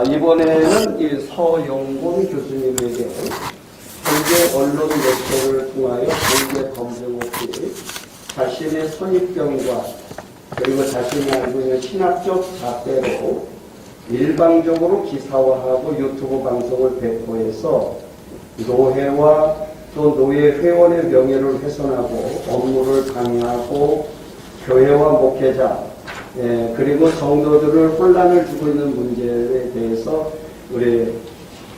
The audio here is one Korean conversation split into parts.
이번에는 이 서영곤 교수님에게 현재 언론 매체를 통하여 공개 검증 없이 자신의 선입견과 그리고 자신이 알고 있는 신학적 잣대로 일방적으로 기사화하고 유튜브 방송을 배포해서 노회와 또 노예 회원의 명예를 훼손하고 업무를 방해하고 교회와 목회자 그리고 성도들을 혼란을 주고 있는 문제에 대해서 우리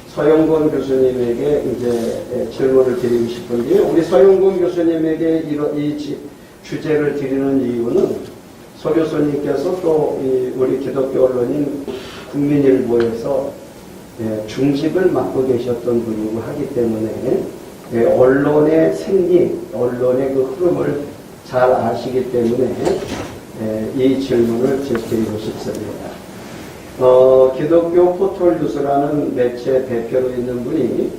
서영곤 교수님에게 이제 질문을 드리고 싶은데요. 우리 서영곤 교수님에게 이 주제를 드리는 이유는 서 교수님께서 또 우리 기독교 언론인 국민일보에서 중직을 맡고 계셨던 분이고 하기 때문에 언론의 생리, 언론의 그 흐름을 잘 아시기 때문에 이 질문을 드리고 싶습니다. 기독교 포털뉴스라는 매체 대표로 있는 분이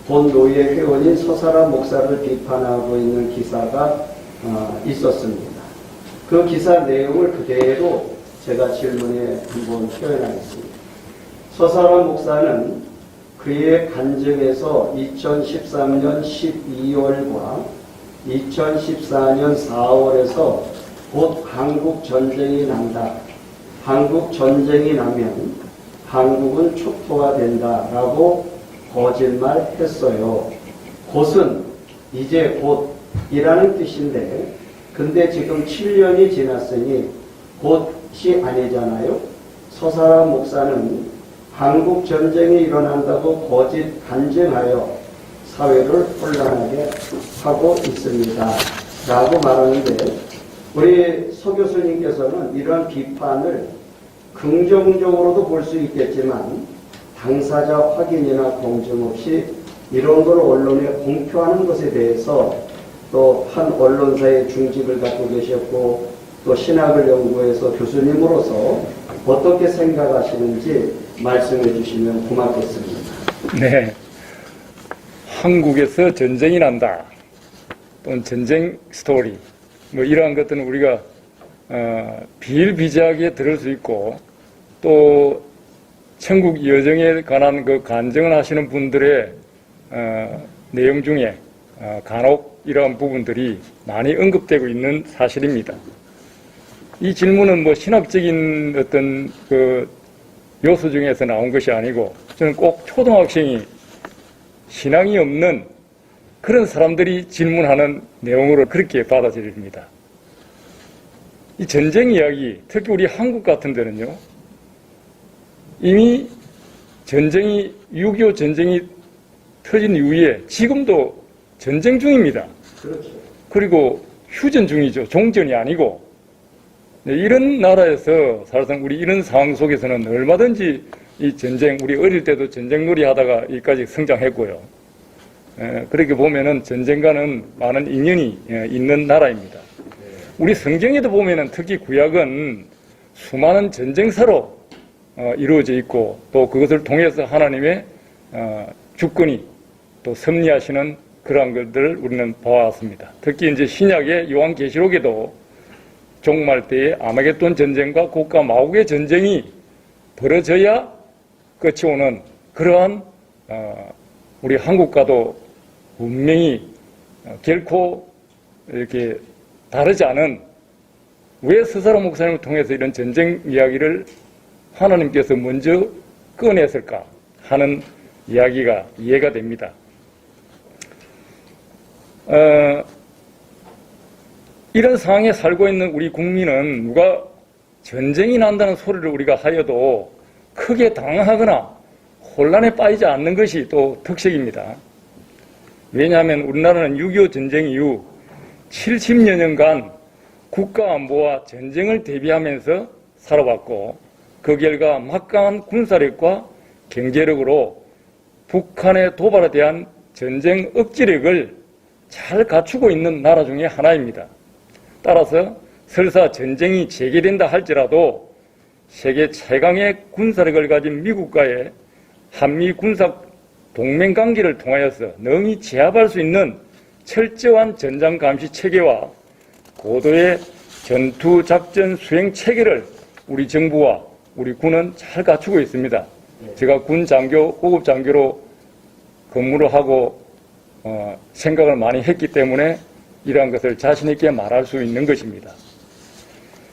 본 노예 회원인 서사라 목사를 비판하고 있는 기사가 있었습니다. 그 기사 내용을 그대로 제가 질문에 한번 표현하겠습니다. 서사라 목사는 그의 간증에서 2013년 12월과 2014년 4월에서 곧 한국 전쟁이 난다. 한국 전쟁이 나면 한국은 초토화된다라고 거짓말했어요. 곧은 이제 곧이라는 뜻인데 근데 지금 7년이 지났으니 곧이 아니잖아요. 서사라 목사는 한국 전쟁이 일어난다고 거짓 간증하여 사회를 혼란하게 하고 있습니다. 라고 말하는데 우리 서 교수님께서는 이런 비판을 긍정적으로도 볼 수 있겠지만 당사자 확인이나 공증 없이 이런 걸 언론에 공표하는 것에 대해서 또 한 언론사의 중직을 갖고 계셨고 또 신학을 연구해서 교수님으로서 어떻게 생각하시는지 말씀해 주시면 고맙겠습니다. 네. 한국에서 전쟁이 난다. 또는 전쟁 스토리. 뭐 이러한 것들은 우리가 비일비재하게 들을 수 있고 또 천국 여정에 관한 그 간증을 하시는 분들의 내용 중에 간혹 이러한 부분들이 많이 언급되고 있는 사실입니다. 이 질문은 뭐 신학적인 어떤 그 요소 중에서 나온 것이 아니고 저는 꼭 초등학생이 신앙이 없는 그런 사람들이 질문하는 내용으로 그렇게 받아들입니다. 이 전쟁 이야기, 특히 우리 한국 같은 데는요, 이미 전쟁이, 6.25 전쟁이 터진 이후에 지금도 전쟁 중입니다. 그렇죠. 그리고 휴전 중이죠. 종전이 아니고. 네, 이런 나라에서 사실상 우리 이런 상황 속에서는 얼마든지 이 전쟁, 우리 어릴 때도 전쟁놀이 하다가 여기까지 성장했고요. 그렇게 보면은 전쟁과는 많은 인연이 있는 나라입니다. 우리 성경에도 보면은 특히 구약은 수많은 전쟁사로 이루어져 있고 또 그것을 통해서 하나님의 주권이 또 섭리하시는 그러한 것들을 우리는 봐왔습니다. 특히 이제 신약의 요한계시록에도 종말 때의 아마겟돈 전쟁과 국가 마국의 전쟁이 벌어져야 끝이 오는 그러한 우리 한국과도 분명히 결코 이렇게 다르지 않은 왜 서사라 목사님을 통해서 이런 전쟁 이야기를 하나님께서 먼저 꺼냈을까 하는 이야기가 이해가 됩니다. 이런 상황에 살고 있는 우리 국민은 누가 전쟁이 난다는 소리를 우리가 하여도 크게 당황하거나 혼란에 빠지지 않는 것이 또 특색입니다. 왜냐하면 우리나라는 6.25 전쟁 이후 70여 년간 국가 안보와 전쟁을 대비하면서 살아왔고 그 결과 막강한 군사력과 경제력으로 북한의 도발에 대한 전쟁 억지력을 잘 갖추고 있는 나라 중에 하나입니다. 따라서 설사 전쟁이 재개된다 할지라도 세계 최강의 군사력을 가진 미국과의 한미 군사 동맹 관계를 통하여서 능히 제압할 수 있는 철저한 전장 감시 체계와 고도의 전투 작전 수행 체계를 우리 정부와 우리 군은 잘 갖추고 있습니다. 제가 군 장교, 고급 장교로 근무를 하고 생각을 많이 했기 때문에 이러한 것을 자신 있게 말할 수 있는 것입니다.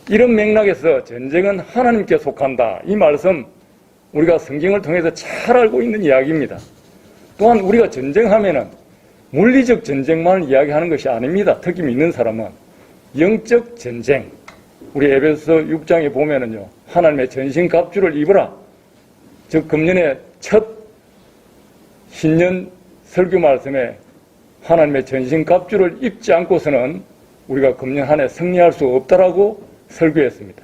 이런 맥락에서 전쟁은 하나님께 속한다. 이 말씀 우리가 성경을 통해서 잘 알고 있는 이야기입니다. 또한 우리가 전쟁하면은 물리적 전쟁만을 이야기하는 것이 아닙니다. 특히 믿는 사람은 영적 전쟁. 우리 에베소서 6장에 보면은요, 하나님의 전신갑주를 입으라. 즉 금년의 첫 신년 설교 말씀에 하나님의 전신갑주를 입지 않고서는 우리가 금년 한 해 승리할 수 없다라고 설교했습니다.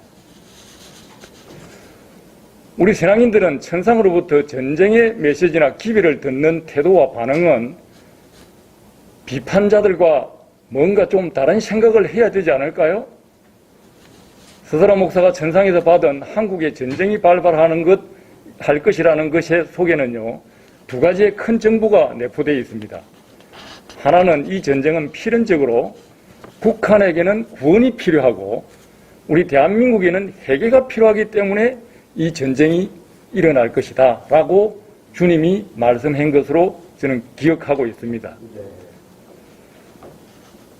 우리 신앙인들은 천상으로부터 전쟁의 메시지나 기비를 듣는 태도와 반응은 비판자들과 뭔가 좀 다른 생각을 해야 되지 않을까요? 스스라 목사가 천상에서 받은 한국의 전쟁이 할 것이라는 것의 속에는요, 두 가지의 큰 정보가 내포되어 있습니다. 하나는 이 전쟁은 필연적으로 북한에게는 구원이 필요하고 우리 대한민국에는 회개가 필요하기 때문에 이 전쟁이 일어날 것이다 라고 주님이 말씀한 것으로 저는 기억하고 있습니다.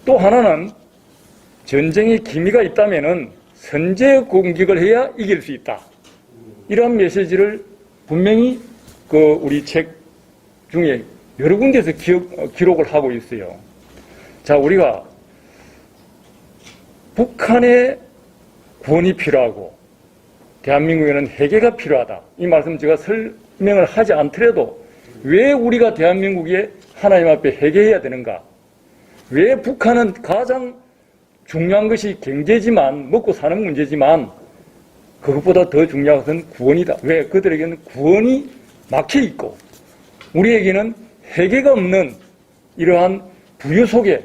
또 하나는 전쟁의 기미가 있다면은 선제 공격을 해야 이길 수 있다. 이러한 메시지를 분명히 우리 책 중에 여러 군데에서 기록을 하고 있어요. 자, 우리가 북한의 구원이 필요하고 대한민국에는 회개가 필요하다. 이 말씀 제가 설명을 하지 않더라도 왜 우리가 대한민국에 하나님 앞에 회개해야 되는가? 왜 북한은 가장 중요한 것이 경제지만, 먹고 사는 문제지만 그것보다 더 중요한 것은 구원이다. 왜? 그들에게는 구원이 막혀 있고 우리에게는 회개가 없는 이러한 부유 속에,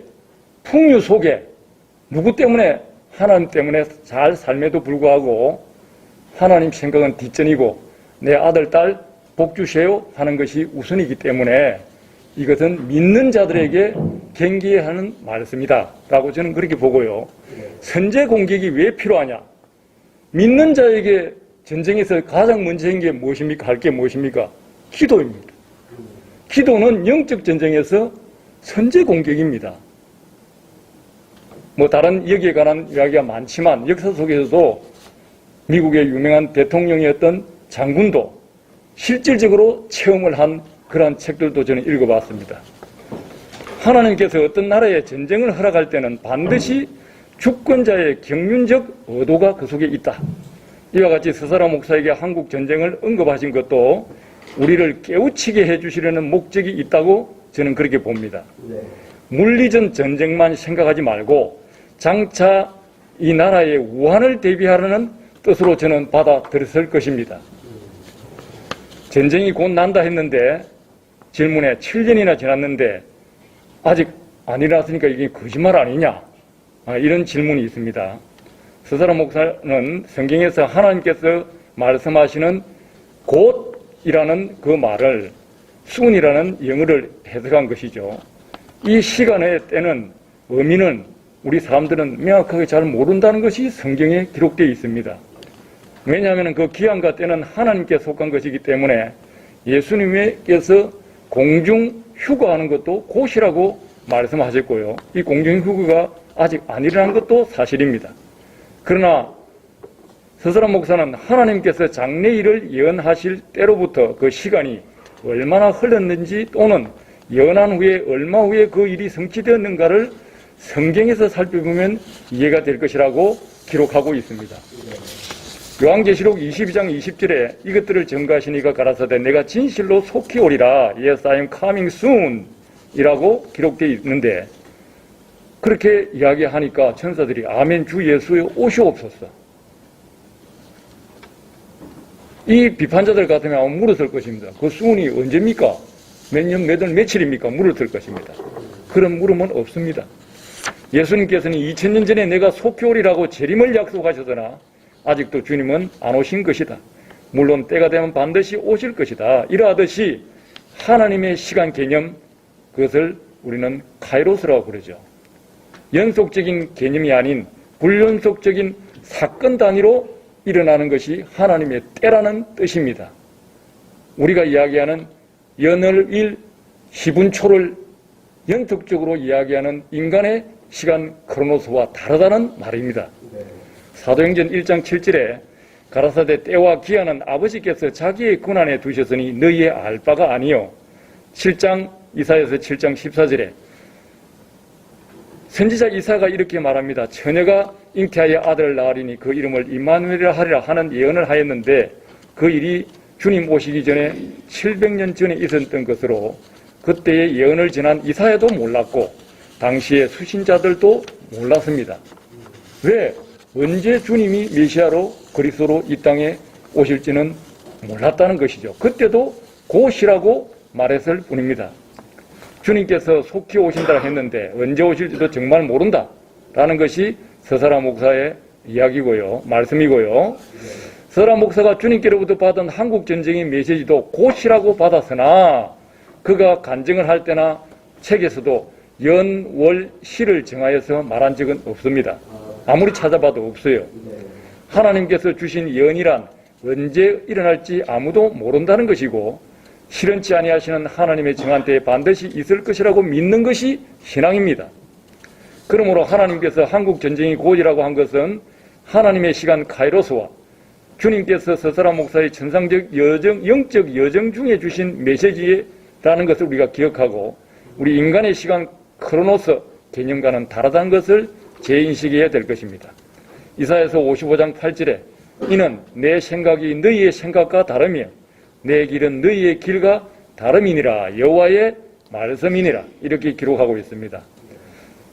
풍요 속에 누구 때문에? 하나님 때문에 잘 삶에도 불구하고 하나님 생각은 뒷전이고 내 아들, 딸 복 주세요 하는 것이 우선이기 때문에 이것은 믿는 자들에게 경계해야 하는 말씀이다 라고 저는 그렇게 보고요. 선제 공격이 왜 필요하냐? 믿는 자에게 전쟁에서 가장 먼저 한 게 무엇입니까? 할 게 무엇입니까? 기도입니다. 기도는 영적 전쟁에서 선제 공격입니다. 다른 여기에 관한 이야기가 많지만 역사 속에서도 미국의 유명한 대통령이었던 장군도 실질적으로 체험을 한 그러한 책들도 저는 읽어봤습니다. 하나님께서 어떤 나라에 전쟁을 허락할 때는 반드시 주권자의 경륜적 의도가 그 속에 있다. 이와 같이 스사라 목사에게 한국 전쟁을 언급하신 것도 우리를 깨우치게 해주시려는 목적이 있다고 저는 그렇게 봅니다. 물리전 전쟁만 생각하지 말고 장차 이 나라의 우환을 대비하려는 뜻으로 저는 받아들였을 것입니다. 전쟁이 곧 난다 했는데 질문에 7년이나 지났는데 아직 안 일어났으니까 이게 거짓말 아니냐? 이런 질문이 있습니다. 스사라 목사는 성경에서 하나님께서 말씀하시는 곧이라는 그 말을 soon이라는 영어를 해석한 것이죠. 이 시간의 때는 의미는 우리 사람들은 명확하게 잘 모른다는 것이 성경에 기록되어 있습니다. 왜냐하면 그 기한과 때는 하나님께 속한 것이기 때문에 예수님께서 공중 휴거하는 것도 곧이라고 말씀하셨고요. 이 공중 휴거가 아직 안 일어난 것도 사실입니다. 그러나 스사라 목사는 하나님께서 장래일을 예언하실 때로부터 그 시간이 얼마나 흘렀는지 또는 예언한 후에 얼마 후에 그 일이 성취되었는가를 성경에서 살펴보면 이해가 될 것이라고 기록하고 있습니다. 요한계시록 22장 20절에 이것들을 증거하시니가 가라사대 내가 진실로 속히 오리라 Yes, I am coming soon 이라고 기록되어 있는데 그렇게 이야기하니까 천사들이 아멘 주 예수여 오시옵소서. 이 비판자들 같으면 물었을 것입니다. 그 soon이 언제입니까? 몇 년, 몇 월, 며칠입니까? 물었을 것입니다. 그런 물음은 없습니다. 예수님께서는 2000년 전에 내가 속히 오리라고 재림을 약속하셨으나 아직도 주님은 안 오신 것이다. 물론 때가 되면 반드시 오실 것이다. 이러하듯이 하나님의 시간 개념, 그것을 우리는 카이로스라고 그러죠. 연속적인 개념이 아닌 불연속적인 사건 단위로 일어나는 것이 하나님의 때라는 뜻입니다. 우리가 이야기하는 연월일 시분초를 연속적으로 이야기하는 인간의 시간 크로노스와 다르다는 말입니다. 사도행전 1장 7절에 가라사대 때와 기한은 아버지께서 자기의 권한에 두셨으니 너희의 알 바가 아니요. 7장 이사야서 7장 14절에 선지자 이사가 이렇게 말합니다. 처녀가 잉태하여 아들을 낳으리니 그 이름을 임마누엘이라 하리라 하는 예언을 하였는데 그 일이 주님 오시기 전에 700년 전에 있었던 것으로 그때의 예언을 전한 이사야도 몰랐고 당시의 수신자들도 몰랐습니다. 왜? 언제 주님이 메시아로 그리스도로 이 땅에 오실지는 몰랐다는 것이죠. 그때도 곧이라고 말했을 뿐입니다. 주님께서 속히 오신다 했는데 언제 오실지도 정말 모른다 라는 것이 서사라 목사의 이야기고요. 말씀이고요. 서라 목사가 주님께로부터 받은 한국전쟁의 메시지도 곧이라고 받았으나 그가 간증을 할 때나 책에서도 연, 월, 시를 정하여서 말한 적은 없습니다. 아무리 찾아봐도 없어요. 하나님께서 주신 연이란 언제 일어날지 아무도 모른다는 것이고 실현치 아니하시는 하나님의 정한 때에 반드시 있을 것이라고 믿는 것이 신앙입니다. 그러므로 하나님께서 한국전쟁이 곧이라고 한 것은 하나님의 시간 카이로스와 주님께서 서사라 목사의 천상적 여정, 영적 여정 중에 주신 메시지라는 것을 우리가 기억하고 우리 인간의 시간 크로노스 개념과는 다르다는 것을 재인식해야 될 것입니다. 이사야서 55장 8절에 이는 내 생각이 너희의 생각과 다르며 내 길은 너희의 길과 다름이니라 여호와의 말씀이니라 이렇게 기록하고 있습니다.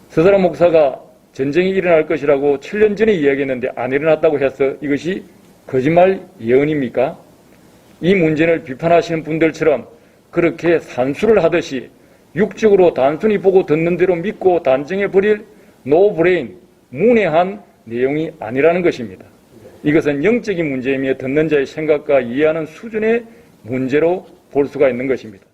서사라 목사가 전쟁이 일어날 것이라고 7년 전에 이야기했는데 안 일어났다고 해서 이것이 거짓말 예언입니까? 이 문제를 비판하시는 분들처럼 그렇게 산수를 하듯이 육적으로 단순히 보고 듣는 대로 믿고 단정해버릴 노브레인, 문외한 내용이 아니라는 것입니다. 이것은 영적인 문제이며 듣는 자의 생각과 이해하는 수준의 문제로 볼 수가 있는 것입니다.